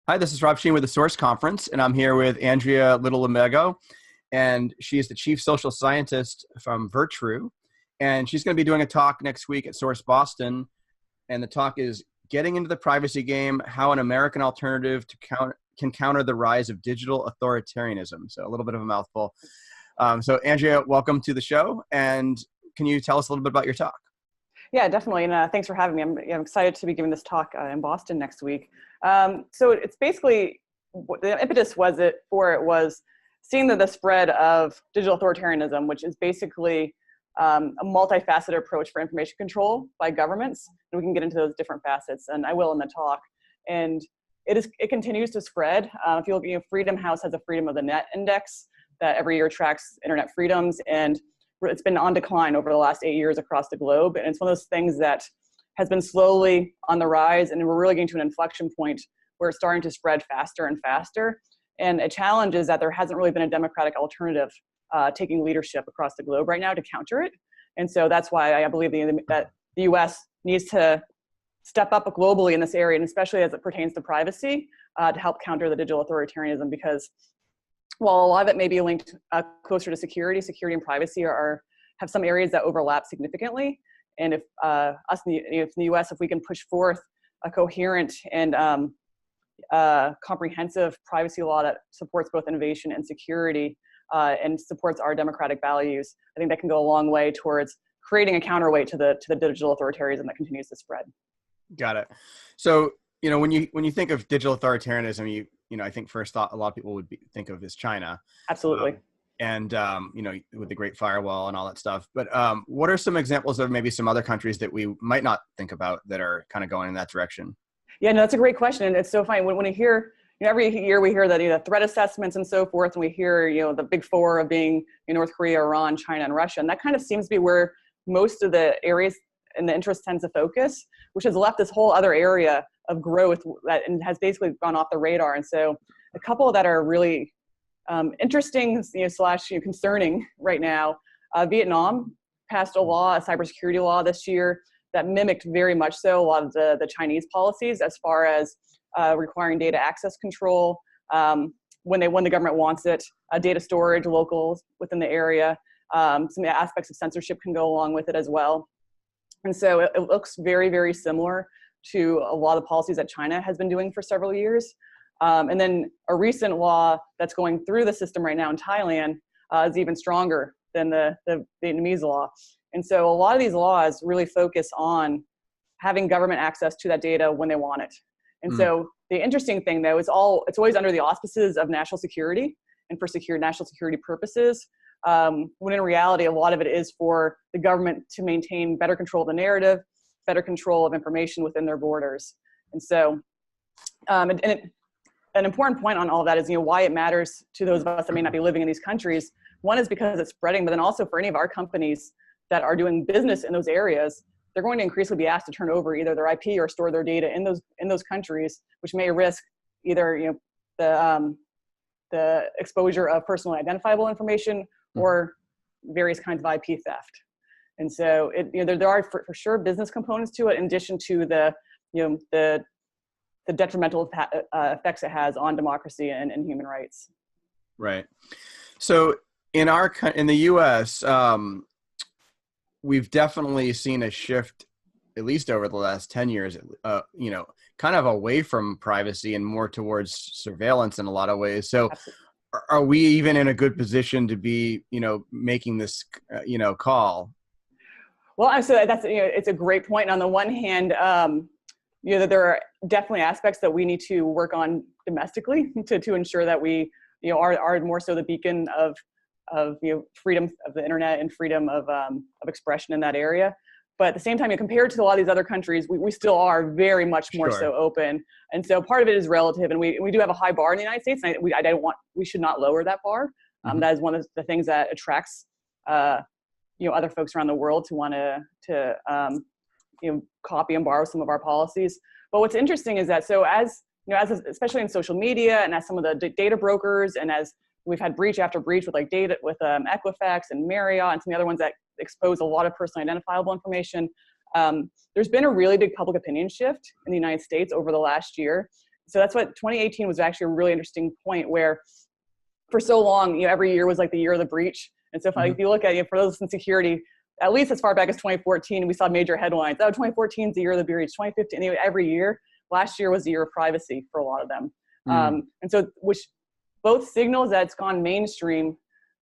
Hi, this is Rob Sheen with the Source Conference, and I'm here with Andrea Limbago, and she's the Chief Social Scientist from Virtru, and she's going to be doing a talk next week at Source Boston, and the talk is Getting into the Privacy Game, How an American Alternative can Counter the Rise of Digital Authoritarianism. So a little bit of a mouthful. So Andrea, welcome to the show, and can you tell us a little bit about your talk? Yeah, definitely. And thanks for having me. I'm excited to be giving this talk in Boston next week. So it's basically, the impetus was seeing the spread of digital authoritarianism, which is basically a multifaceted approach for information control by governments. And we can get into those different facets, and I will in the talk. And it continues to spread. If you look, Freedom House has a Freedom of the Net Index that every year tracks internet freedoms, and it's been on decline over the last 8 years across the globe. And it's one of those things that has been slowly on the rise, and we're really getting to an inflection point where it's starting to spread faster and faster. And a challenge is that there hasn't really been a democratic alternative taking leadership across the globe right now to counter it. And so that's why I believe that the US needs to step up globally in this area, and especially as it pertains to privacy, to help counter the digital authoritarianism, because while a lot of it may be linked closer to security and privacy have some areas that overlap significantly. And if us in the US, if we can push forth a coherent and comprehensive privacy law that supports both innovation and security and supports our democratic values, I think that can go a long way towards creating a counterweight to the digital authoritarianism that continues to spread. Got it. So, when you think of digital authoritarianism, I think first thought a lot of people would think of is China. Absolutely. With the Great Firewall and all that stuff. But what are some examples of maybe some other countries that we might not think about that are kind of going in that direction? Yeah, no, that's a great question. And it's so funny when you hear, every year we hear that, threat assessments and so forth, and we hear, the big four of being North Korea, Iran, China, and Russia. And that kind of seems to be where most of the areas and the interest tends to focus, which has left this whole other area of growth that has basically gone off the radar. And so a couple that are really interesting, slash concerning right now. Vietnam passed a cybersecurity law this year that mimicked very much so a lot of the Chinese policies as far as requiring data access control when the government wants it, data storage, locals within the area. Some aspects of censorship can go along with it as well. And so it looks very, very similar to a lot of policies that China has been doing for several years. And then a recent law that's going through the system right now in Thailand is even stronger than the Vietnamese law. And so a lot of these laws really focus on having government access to that data when they want it. And so the interesting thing, though, is it's always under the auspices of national security and for national security purposes, when in reality, a lot of it is for the government to maintain better control of the narrative, better control of information within their borders. And so an important point on all of that is, why it matters to those of us that may not be living in these countries. One is because it's spreading, but then also for any of our companies that are doing business in those areas, they're going to increasingly be asked to turn over either their IP or store their data in those countries, which may risk either the exposure of personally identifiable information or various kinds of IP theft. And so there are for sure business components to it, in addition to the detrimental effects it has on democracy and human rights. Right. So in the U.S., we've definitely seen a shift, at least over the last 10 years, kind of away from privacy and more towards surveillance in a lot of ways. So Absolutely. Are we even in a good position to be, making this, call? Well, so that's, it's a great point. And on the one hand, there are definitely aspects that we need to work on domestically to ensure that we, are more so the beacon of freedom of the internet and freedom of expression in that area. But at the same time, compared to a lot of these other countries, we still are very much more so open. And so part of it is relative, and we do have a high bar in the United States. And we should not lower that bar. That is one of the things that attracts other folks around the world to want to copy and borrow some of our policies. But what's interesting is that especially in social media, and as some of the data brokers, and as we've had breach after breach with Equifax and Marriott and some of the other ones that expose a lot of personally identifiable information, there's been a really big public opinion shift in the United States over the last year. so that's what 2018 was actually a really interesting point where for so long, every year was like the year of the breach. And so if you look at for those in security, at least as far back as 2014, we saw major headlines. 2014 is the year of the breach. 2015, every year. Last year was the year of privacy for a lot of them. And so, which both signals that it's gone mainstream,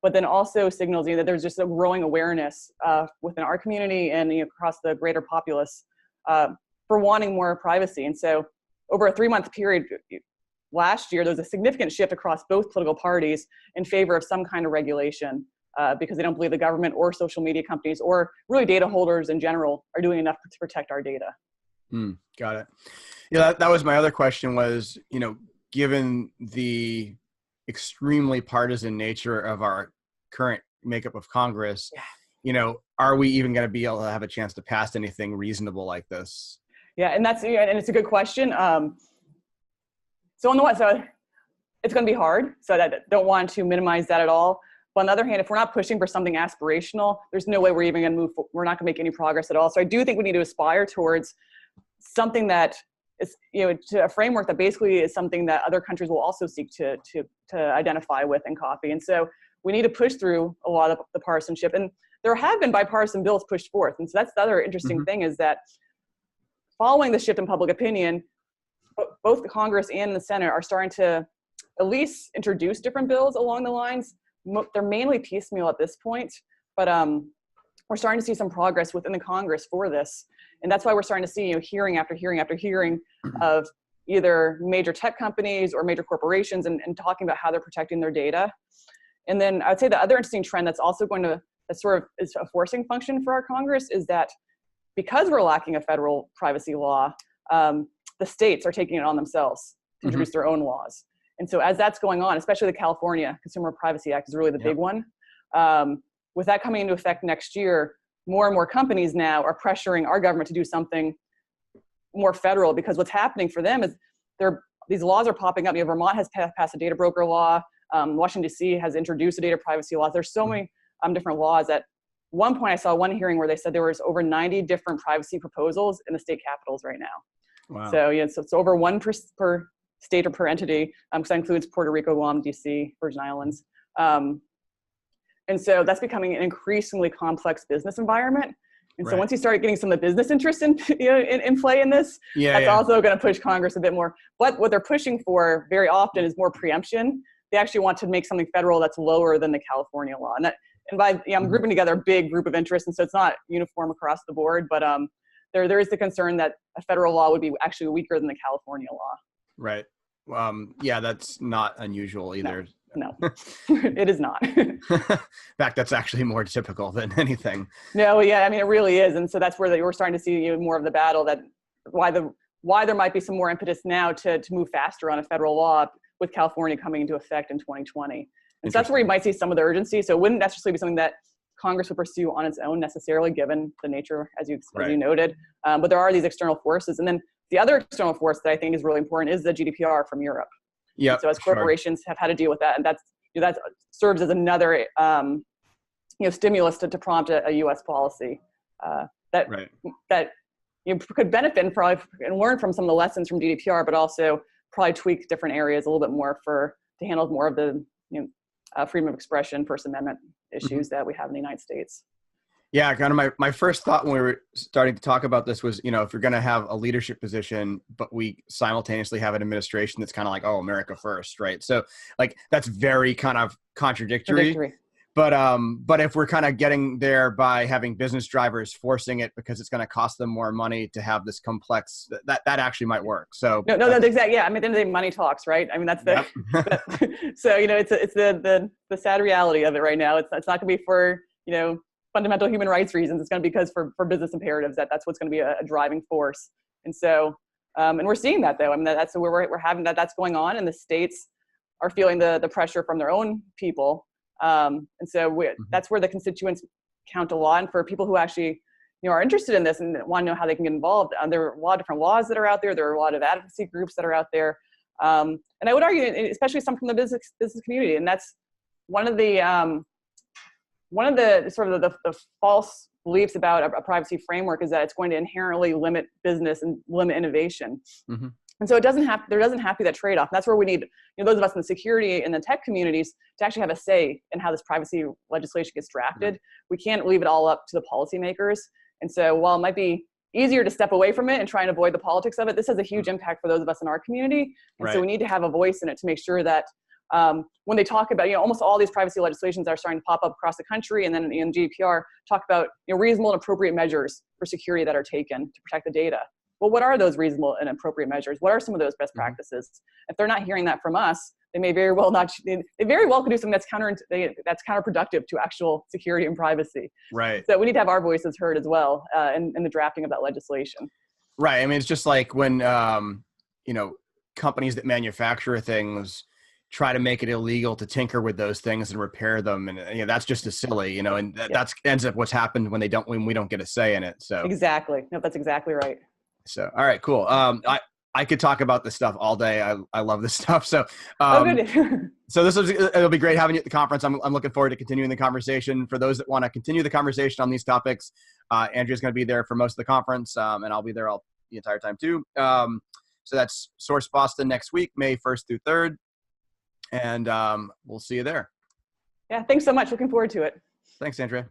but then also signals that there's just a growing awareness within our community and across the greater populace for wanting more privacy. And so, over a 3-month period last year, there was a significant shift across both political parties in favor of some kind of regulation. Because they don't believe the government or social media companies or really data holders in general are doing enough to protect our data. Got it. Yeah, that was my other question was, given the extremely partisan nature of our current makeup of Congress, are we even going to be able to have a chance to pass anything reasonable like this? Yeah, and it's a good question. So on the one side, it's going to be hard. So I don't want to minimize that at all. But on the other hand, if we're not pushing for something aspirational, there's no way we're even going to move. We're not going to make any progress at all. So I do think we need to aspire towards something that is, to a framework that basically is something that other countries will also seek to identify with and copy. And so we need to push through a lot of the partisanship. And there have been bipartisan bills pushed forth. And so that's the other interesting thing is that following the shift in public opinion, both the Congress and the Senate are starting to at least introduce different bills along the lines. They're mainly piecemeal at this point, but we're starting to see some progress within the Congress for this. And that's why we're starting to see, hearing after hearing after hearing of either major tech companies or major corporations and talking about how they're protecting their data. And then I would say the other interesting trend that's also that sort of is a forcing function for our Congress is that because we're lacking a federal privacy law, the states are taking it on themselves to introduce their own laws. And so as that's going on, especially the California Consumer Privacy Act is really the big one. With that coming into effect next year, more and more companies now are pressuring our government to do something more federal because what's happening for them is these laws are popping up. Vermont has passed a data broker law. Washington, D.C. has introduced a data privacy law. There's so many different laws. At one point, I saw one hearing where they said there was over 90 different privacy proposals in the state capitals right now. Wow. So it's over one per state or per entity, because that includes Puerto Rico, Guam, DC, Virgin Islands. And so that's becoming an increasingly complex business environment. And so once you start getting some of the business interests in play in this, that's also going to push Congress a bit more. But what they're pushing for very often is more preemption. They actually want to make something federal that's lower than the California law. And by I'm grouping together a big group of interests, and so it's not uniform across the board, but there is the concern that a federal law would be actually weaker than the California law. Right. Yeah, that's not unusual either. No, it is not. In fact, that's actually more typical than anything. No, yeah, I mean, it really is. And so that's where we're starting to see more of the battle, that why there might be some more impetus now to move faster on a federal law with California coming into effect in 2020. And so that's where you might see some of the urgency. So it wouldn't necessarily be something that Congress would pursue on its own necessarily, given the nature, as you noted. But there are these external forces. And then the other external force that I think is really important is the GDPR from Europe. Yeah. So as corporations have had to deal with that, and that serves as another stimulus to prompt a U.S. policy that could benefit and learn from some of the lessons from GDPR, but also probably tweak different areas a little bit more to handle more of the freedom of expression, First Amendment issues that we have in the United States. Yeah, kind of my first thought when we were starting to talk about this was, if you're going to have a leadership position, but we simultaneously have an administration that's kind of like, oh, America first, right? So like that's very kind of contradictory. But if we're kind of getting there by having business drivers forcing it because it's going to cost them more money to have this complex, that actually might work. So no, that's exactly. Yeah, I mean, at the end of the day, money talks, right? I mean, that's the. So it's the sad reality of it right now. It's not going to be for fundamental human rights reasons. It's going to be because for business imperatives that's what's going to be a driving force. And so, and we're seeing that though. I mean, that's where we're having that's going on, and the states are feeling the pressure from their own people. And so that's where the constituents count a lot. And for people who actually are interested in this and want to know how they can get involved, there are a lot of different laws that are out there. There are a lot of advocacy groups that are out there. And I would argue, especially some from the business community, and that's one of the sort of the false beliefs about a privacy framework is that it's going to inherently limit business and limit innovation. And so there doesn't have to be that trade-off. And that's where we need, those of us in the security and the tech communities to actually have a say in how this privacy legislation gets drafted. We can't leave it all up to the policymakers. And so while it might be easier to step away from it and try and avoid the politics of it, this has a huge impact for those of us in our community. And so we need to have a voice in it to make sure that when they talk about, almost all these privacy legislations are starting to pop up across the country, and then in GDPR talk about reasonable and appropriate measures for security that are taken to protect the data. Well, what are those reasonable and appropriate measures? What are some of those best practices? If they're not hearing that from us, they may very well not. They very well could do something that's counterproductive to actual security and privacy. Right. So we need to have our voices heard as well in the drafting of that legislation. Right. I mean, it's just like when companies that manufacture things try to make it illegal to tinker with those things and repair them, and that's just as silly, and that's ends up what's happened when we don't get a say in it. So exactly. No, that's exactly right. So, all right, cool. I could talk about this stuff all day. I love this stuff. So, good. So it'll be great having you at the conference. I'm looking forward to continuing the conversation. For those that want to continue the conversation on these topics, Andrea's going to be there for most of the conference, and I'll be there the entire time too. So that's Source Boston next week, May 1st through 3rd. And we'll see you there. Yeah, thanks so much. Looking forward to it. Thanks, Andrea.